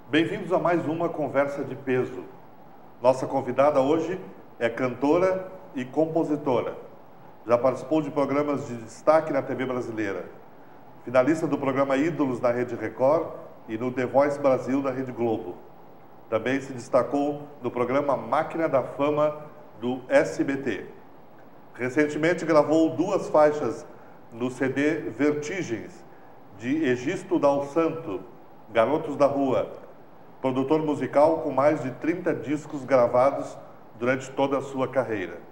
Bem-vindos a mais uma Conversa de Peso. Nossa convidada hoje é cantora e compositora. Já participou de programas de destaque na TV brasileira. Finalista do programa Ídolos na Rede Record e no The Voice Brasil da Rede Globo. Também se destacou no programa Máquina da Fama do SBT. Recentemente gravou 2 faixas no CD Vertigens, de Egisto Dal Santo, Garotos da Rua, produtor musical com mais de 30 discos gravados durante toda a sua carreira.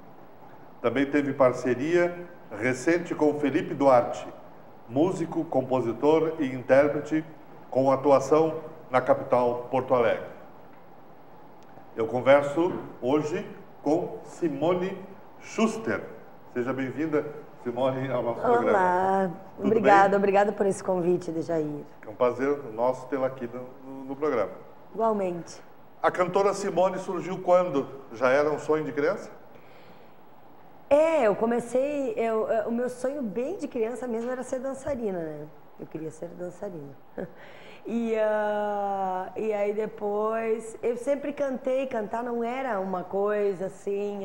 Também teve parceria recente com Felipe Duarte, músico, compositor e intérprete com atuação na capital Porto Alegre. Eu converso hoje com Simone Schuster. Seja bem-vinda, Simone, ao nosso programa. Olá, obrigada por esse convite, Dejair. É um prazer nosso tê-la aqui no programa. Igualmente. A cantora Simone surgiu quando? Já era um sonho de criança? Eu comecei, o meu sonho bem de criança mesmo era ser dançarina, né? Eu queria ser dançarina. E aí depois, eu sempre cantei, cantar não era uma coisa assim,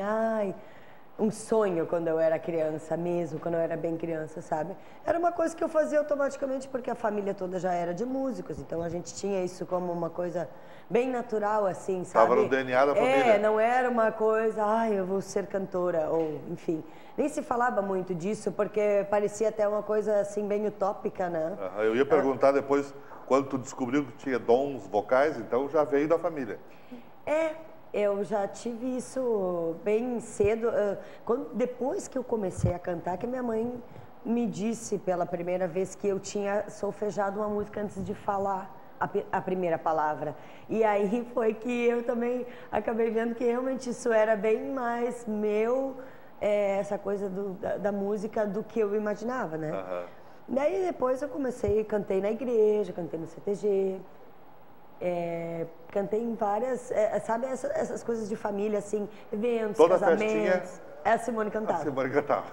um sonho quando eu era criança mesmo, quando eu era bem criança, sabe? Era uma coisa que eu fazia automaticamente porque a família toda já era de músicos, então a gente tinha isso como uma coisa bem natural, assim, sabe? Estava no DNA da família. Não era uma coisa, eu vou ser cantora, ou enfim. Nem se falava muito disso, porque parecia até uma coisa, assim, bem utópica, né? Eu ia perguntar depois, quando tu descobriu que tinha dons vocais, então já veio da família. Eu já tive isso bem cedo. Depois que eu comecei a cantar, que minha mãe me disse pela primeira vez que eu tinha solfejado uma música antes de falar a primeira palavra. E aí foi que eu também acabei vendo que realmente isso era bem mais meu, essa coisa da música, do que eu imaginava, né? Daí depois eu cantei na igreja, cantei no CTG. Cantei em várias, sabe, essas coisas de família, assim, eventos, toda casamentos. Festinha, a Simone cantava. A Simone cantava.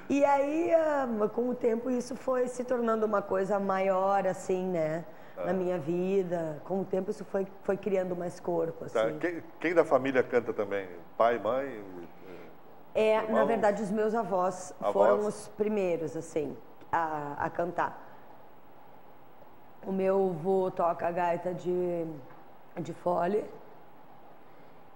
E aí, com o tempo, isso foi se tornando uma coisa maior, assim, né, na minha vida. Com o tempo, isso foi criando mais corpo, assim. Tá. Quem da família canta também? Pai, mãe? Na verdade, os meus avós foram os primeiros, assim, a cantar. O meu avô toca a gaita de fole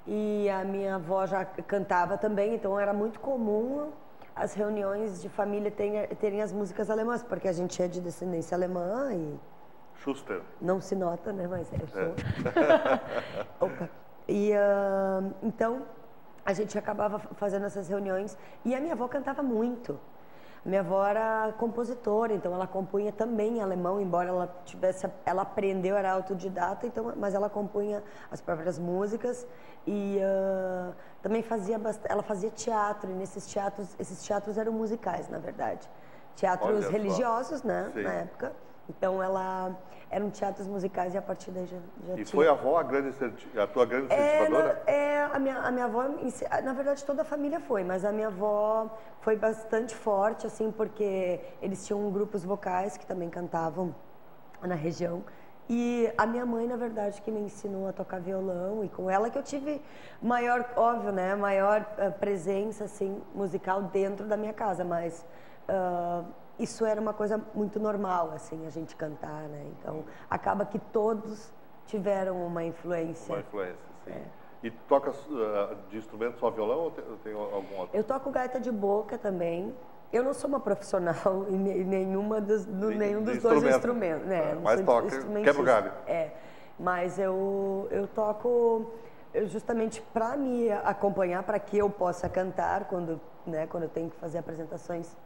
e a minha avó já cantava também, então era muito comum as reuniões de família terem as músicas alemãs, porque a gente é de descendência alemã e... Schuster. Não se nota, né? Mas eu sou. Opa. E então a gente acabava fazendo essas reuniões e a minha avó cantava muito. Minha avó era compositora, então ela compunha também em alemão, embora ela aprendeu, era autodidata, então, mas ela compunha as próprias músicas e também ela fazia teatro, e esses teatros eram musicais, na verdade. Teatros religiosos, né, na época. Então eram teatros musicais e a partir daí já E tinha. foi a avó a tua grande incentivadora? A minha avó, na verdade toda a família foi, mas a minha avó foi bastante forte, assim, porque eles tinham grupos vocais que também cantavam na região. E a minha mãe, na verdade, que me ensinou a tocar violão, e com ela que eu tive maior presença, assim, musical dentro da minha casa, mas isso era uma coisa muito normal, assim, a gente cantar, né? Então, acaba que todos tiveram uma influência. Uma influência, sim. E tocas de instrumento só violão ou tem algum outro? Eu toco gaita de boca também. Eu não sou uma profissional em nenhum dos dois instrumentos, né? Mas toca, quebra o galho. Mas eu toco justamente para me acompanhar, para que eu possa cantar quando eu tenho que fazer apresentações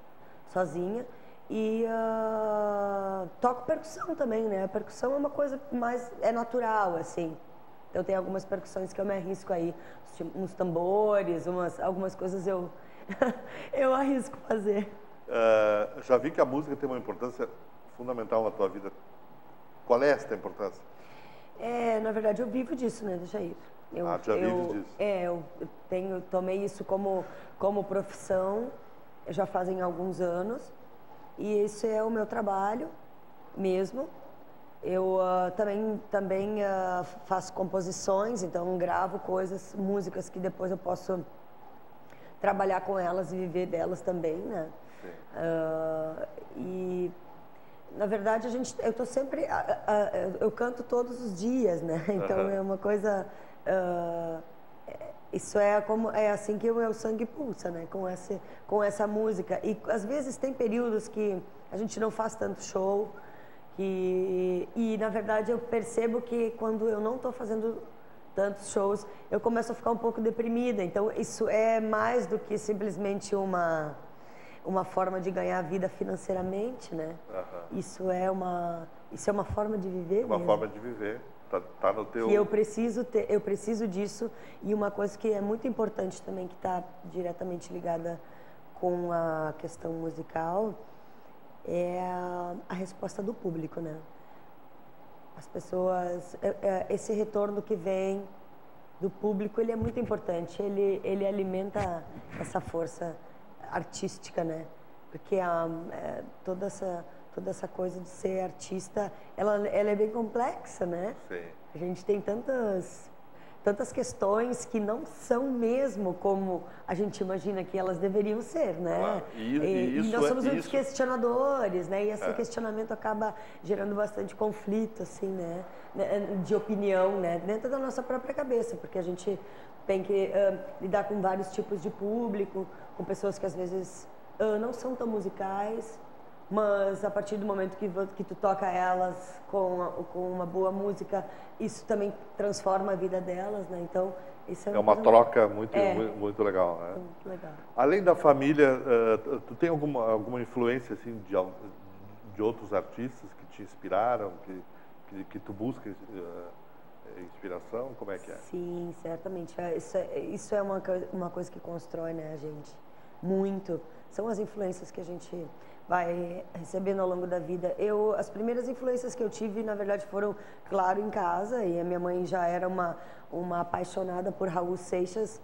sozinha. E toco percussão também, né? A percussão é uma coisa mais natural, assim. Então tem algumas percussões que eu me arrisco aí, uns tambores, algumas coisas eu eu arrisco fazer. Já vi que a música tem uma importância fundamental na tua vida. Qual é essa importância? Na verdade, eu vivo disso, né, Jair? Já vive disso? Eu tomei isso como profissão, já fazem alguns anos, e esse é o meu trabalho mesmo. Eu também faço composições, então gravo coisas, músicas que depois eu posso trabalhar com elas e viver delas também, né? E na verdade eu tô sempre, eu canto todos os dias, né? Então é uma coisa, isso é assim que o meu sangue pulsa, né? Com essa música. E às vezes tem períodos que a gente não faz tanto show. E na verdade eu percebo que quando eu não estou fazendo tantos shows, eu começo a ficar um pouco deprimida. Então isso é mais do que simplesmente uma forma de ganhar vida financeiramente, né? Isso é uma forma de viver. Uma forma de viver. Tá no teu. Que eu preciso disso. E uma coisa que é muito importante também, que está diretamente ligada com a questão musical, é a resposta do público, né? As pessoas, esse retorno que vem do público, ele é muito importante. Ele alimenta essa força artística, né? Porque toda essa coisa de ser artista, ela é bem complexa, né? Sim. A gente tem tantas questões que não são mesmo como a gente imagina que elas deveriam ser, né? Claro. E nós somos muitos questionadores, né? E esse questionamento acaba gerando bastante conflito, assim, né? De opinião, né? Dentro da nossa própria cabeça, porque a gente tem que lidar com vários tipos de público, com pessoas que às vezes não são tão musicais, mas a partir do momento que tu toca elas com uma boa música, isso também transforma a vida delas, né? Então, isso é uma troca muito legal, né? Muito legal. Além da família, tu tem alguma influência assim de outros artistas que te inspiraram, que tu busca inspiração? Como é que é? Sim, certamente. Isso é uma coisa que constrói, né, a gente muito. São as influências que a gente vai recebendo ao longo da vida. As primeiras influências que eu tive, na verdade, foram, claro, em casa. E a minha mãe já era uma apaixonada por Raul Seixas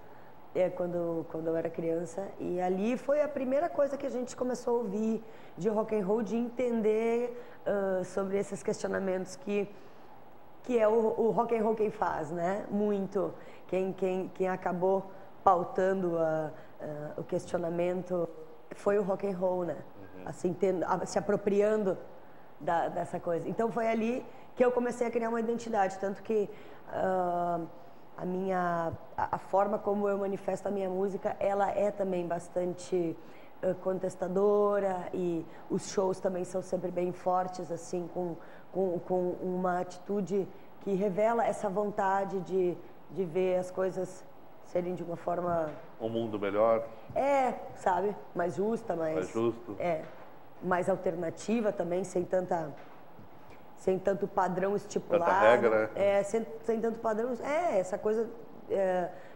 quando eu era criança. E ali foi a primeira coisa que a gente começou a ouvir de rock and roll, de entender sobre esses questionamentos que é o rock and roll quem faz, né? Muito. Quem acabou pautando o questionamento foi o rock and roll, né? Assim, se apropriando dessa coisa. Então foi ali que eu comecei a criar uma identidade, tanto que a forma como eu manifesto a minha música, ela é também bastante contestadora, e os shows também são sempre bem fortes, assim, com uma atitude que revela essa vontade de ver as coisas serem de uma forma... Um mundo melhor. Sabe? Mais justa, mais justo. Mais alternativa também, sem tanto padrão estipulado. Tanta regra. Sem tanto padrão. Essa coisa,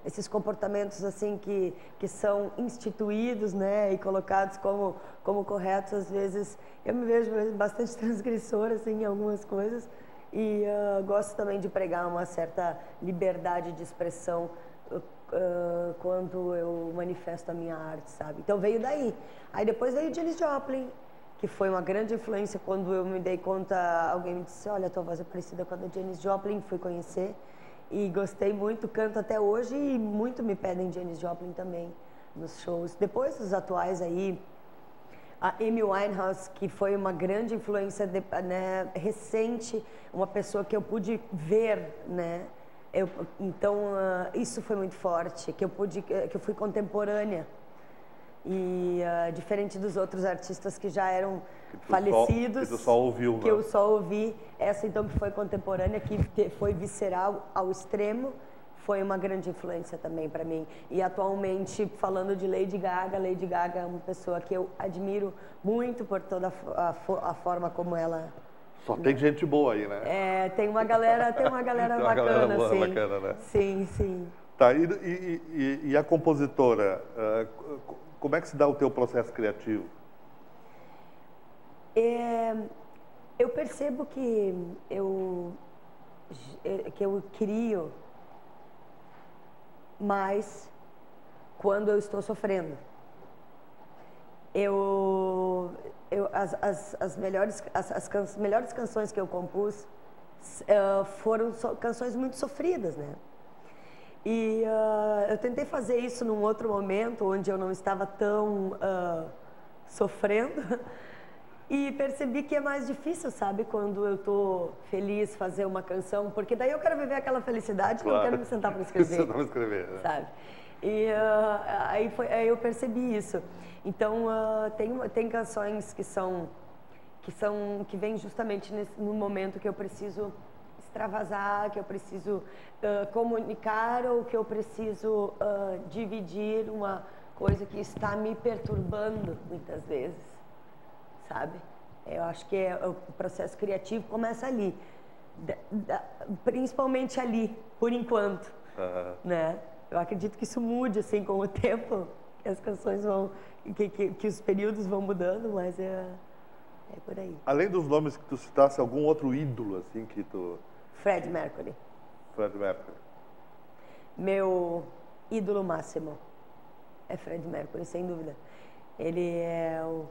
esses comportamentos assim que são instituídos, né, e colocados como corretos, às vezes eu me vejo bastante transgressora assim, em algumas coisas, e gosto também de pregar uma certa liberdade de expressão quando eu manifesto a minha arte, sabe? Então veio daí. Aí depois veio Janis Joplin, que foi uma grande influência. Quando eu me dei conta, alguém me disse, olha, tua voz é parecida com a da Janis Joplin, fui conhecer e gostei muito, canto até hoje, e muito me pedem Janis Joplin também nos shows. Depois dos atuais aí, a Amy Winehouse, que foi uma grande influência, né, recente, uma pessoa que eu pude ver, né? Então, isso foi muito forte, que eu fui contemporânea. E diferente dos outros artistas que já eram falecidos, que tu só ouviu, que eu só ouvi, essa então que foi contemporânea, que foi visceral ao extremo, foi uma grande influência também para mim. E atualmente, falando de Lady Gaga é uma pessoa que eu admiro muito por toda a forma como ela... Só tem gente boa aí, né? Tem uma galera bacana, boa, sim. Bacana, né? Sim, sim. Tá, e a compositora, como é que se dá o teu processo criativo? Eu percebo que eu crio mais quando eu estou sofrendo. As melhores canções que eu compus foram canções muito sofridas, né? E eu tentei fazer isso num outro momento, onde eu não estava tão sofrendo, e percebi que é mais difícil, sabe? Quando eu tô feliz, fazer uma canção, porque daí eu quero viver aquela felicidade, claro. Que eu quero me sentar para escrever. Sentar para escrever, né? Sabe? E aí eu percebi isso. Então, tem canções que vêm justamente no momento que eu preciso extravasar, que eu preciso comunicar ou que eu preciso dividir uma coisa que está me perturbando muitas vezes, sabe? Eu acho que o processo criativo começa ali, principalmente ali, por enquanto, né? Eu acredito que isso mude assim com o tempo, que as canções vão, que os períodos vão mudando, mas é por aí. Além dos nomes que tu citasse, algum outro ídolo assim que tu... Freddie Mercury. Freddie Mercury. Meu ídolo máximo é Freddie Mercury, sem dúvida. Ele é o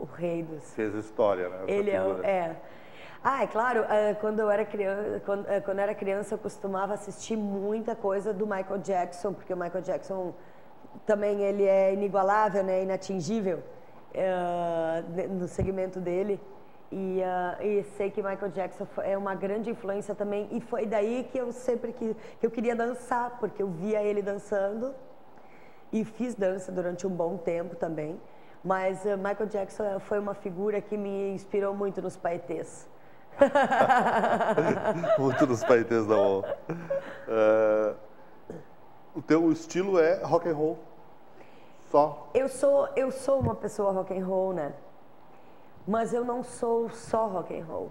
rei dos... Fez história, né? Ele é claro, quando eu era criança eu costumava assistir muita coisa do Michael Jackson, porque o Michael Jackson também ele é inigualável, né, inatingível no segmento dele. E sei que Michael Jackson é uma grande influência também, e foi daí que eu sempre que eu queria dançar, porque eu via ele dançando e fiz dança durante um bom tempo também. Mas Michael Jackson foi uma figura que me inspirou muito nos paetês. Muito nos paetês da mão. O teu estilo é rock and roll? Só? Eu sou uma pessoa rock and roll, né? Mas eu não sou só rock and roll.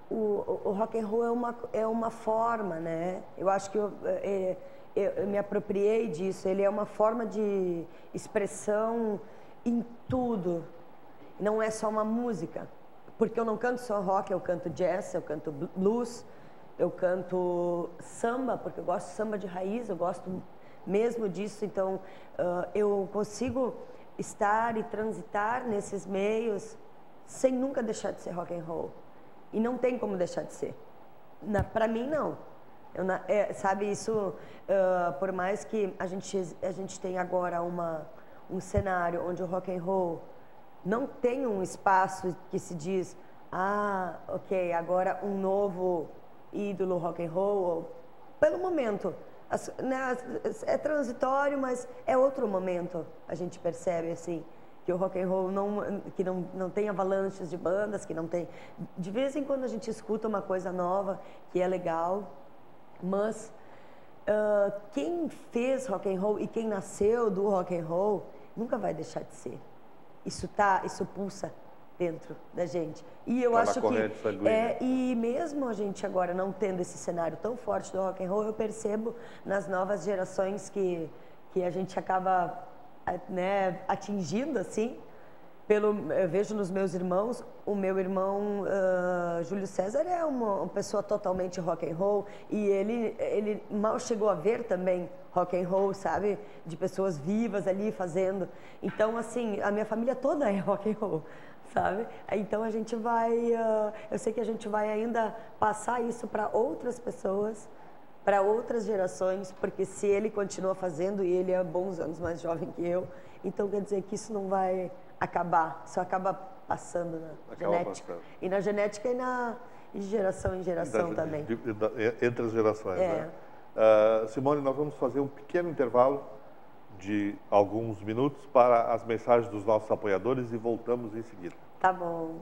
O rock and roll é uma forma, né? Eu acho que eu me apropriei disso. Ele é uma forma de expressão em tudo. Não é só uma música. Porque eu não canto só rock, eu canto jazz, eu canto blues, eu canto samba, porque eu gosto de samba de raiz, eu gosto mesmo disso. Então, eu consigo estar e transitar nesses meios sem nunca deixar de ser rock and roll. E não tem como deixar de ser. Para mim, não. Sabe, isso, por mais que a gente tenha agora um cenário onde o rock and roll não tem um espaço que se diz, ok, agora um novo ídolo rock and roll, pelo momento. É transitório, mas é outro momento. A gente percebe assim que o rock and roll não tem avalanches de bandas, que não tem. De vez em quando a gente escuta uma coisa nova que é legal, mas quem fez rock and roll e quem nasceu do rock and roll nunca vai deixar de ser. Isso pulsa dentro da gente. E eu acho que e mesmo a gente agora não tendo esse cenário tão forte do rock and roll, eu percebo nas novas gerações que a gente acaba, né, atingindo assim. Eu vejo nos meus irmãos, o meu irmão Júlio César é uma pessoa totalmente rock and roll, e ele mal chegou a ver também rock and roll, sabe? De pessoas vivas ali fazendo. Então, assim, a minha família toda é rock and roll, sabe? Então a gente vai, eu sei que a gente vai ainda passar isso para outras pessoas, para outras gerações, porque se ele continua fazendo, e ele é bons anos mais jovem que eu, então quer dizer que isso não vai acabar, só acaba passando na genética. E na genética e de geração em geração também. Entre as gerações, né? Simone, nós vamos fazer um pequeno intervalo de alguns minutos para as mensagens dos nossos apoiadores e voltamos em seguida. Tá bom.